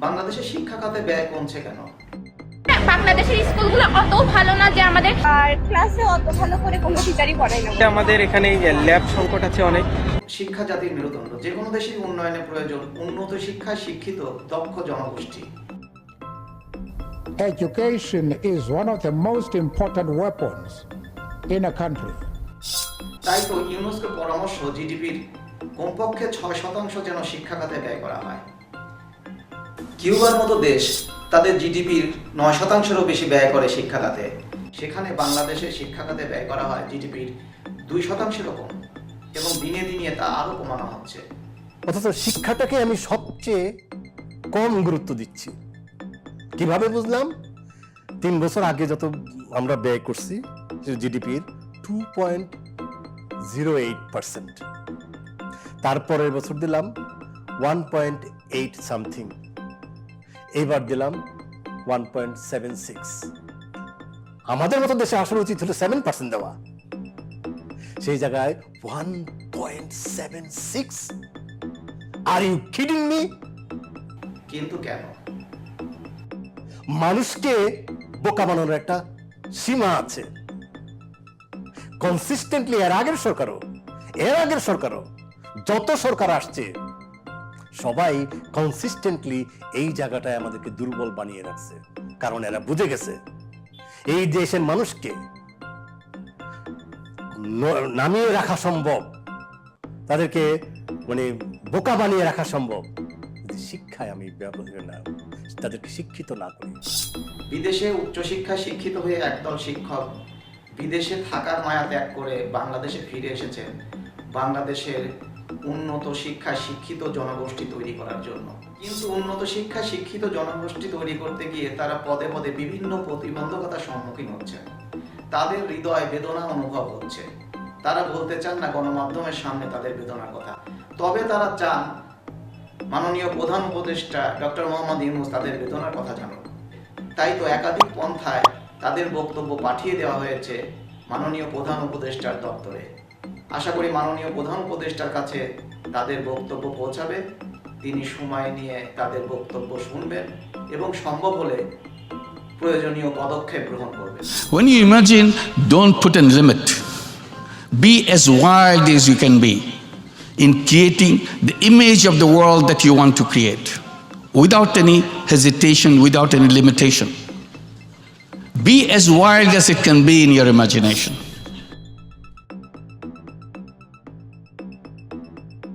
বাংলাদেশের শিক্ষা খাতে ব্যয় কমছে কেন? বাংলাদেশের স্কুলগুলো অত ভালো না যে আমাদের আর ক্লাসে অত ভালো করে কোনো টিচারই পড়ায় না। আমাদের এখানে ল্যাব সংকট আছে অনেক। শিক্ষা জাতির মেরুদণ্ড। যে কোনো দেশের উন্নয়নে প্রয়োজন উন্নত শিক্ষায় শিক্ষিত দক্ষ জনগোষ্ঠী। Education is one of the most important weapons in a country. তাই তো ইউনেস্কোর পরামর্শ জিডিপির কমপক্ষে 6% যেন শিক্ষা খাতে ব্যয় করা হয়। কিউবার মতো দেশ তাদের জিডিপির 9%-এরও বেশি ব্যয় করে শিক্ষা খাতে। সেখানে বাংলাদেশের শিক্ষা খাতে ব্যয় করা হয় জিডিপির 2%-এরও কম, এবং দিনে দিনে তা আরও কমানো হচ্ছে। অথচ শিক্ষাটাকে আমি সবচেয়ে কম গুরুত্ব দিচ্ছি। কিভাবে বুঝলাম? 3 বছর আগে যত আমরা ব্যয় করছি জিডিপির 2.08%, তারপরের বছর দিলাম 1.8 সামথিং, এইবার দিলাম 1.76। আমাদের মতো দেশে আসলে উচিত হলো 7% দেওয়া, সেই জায়গায় 1.76। Are you kidding me? কিন্তু কেন? মানুষকে বোকা বানানোর একটা সীমা আছে। কনসিস্টেন্টলি এর আগের সরকারও যত সরকার আসছে সবাই কনসিস্টেন্টলি এই জায়গাটায় আমাদেরকে দুর্বল বানিয়ে রাখছে। কারণ এরা বুঝে গেছে এই দেশের মানুষকে নামিয়ে রাখা সম্ভব, তাদেরকে বোকা বানিয়ে রাখা সম্ভব শিক্ষায় আমি তাদেরকে শিক্ষিত না করি। বিদেশে উচ্চশিক্ষায় শিক্ষিত হয়ে একদল শিক্ষক বিদেশে থাকার মায়া ত্যাগ করে বাংলাদেশে ফিরে এসেছেন বাংলাদেশের উন্নত শিক্ষায় শিক্ষিত জনগোষ্ঠী তৈরি করার জন্য। কিন্তু উন্নত শিক্ষায় শিক্ষিত জনগোষ্ঠী তৈরি করতে গিয়ে তারা পদে পদে বিভিন্ন প্রতিবন্ধকতার সম্মুখীন হচ্ছেন। তাদের হৃদয় বেদনা অনুভব হচ্ছে। তারা বলতে চান না গণমাধ্যমের সামনে তাদের বেদনার কথা, তবে তারা চান মাননীয় প্রধান উপদেষ্টা ডক্টর মোহাম্মদ ইউনূস তাদের বেদনার কথা জানুক। তাই তো একাধিক পন্থায় তাদের বক্তব্য পাঠিয়ে দেওয়া হয়েছে মাননীয় প্রধান উপদেষ্টার দপ্তরে। আশা করি মাননীয় প্রধান উপদেষ্টার কাছে তাদের বক্তব্য পৌঁছাবে, তিনি সময় নিয়ে তাদের বক্তব্য শুনবেন এবং সম্ভব হলে প্রয়োজনীয় পদক্ষেপ গ্রহণ করবেন। When you imagine, don't put a limit. Be as wild as you can be in creating the image of the world that you want to create, without any hesitation, without any limitation. Be as wild as it can be in your imagination.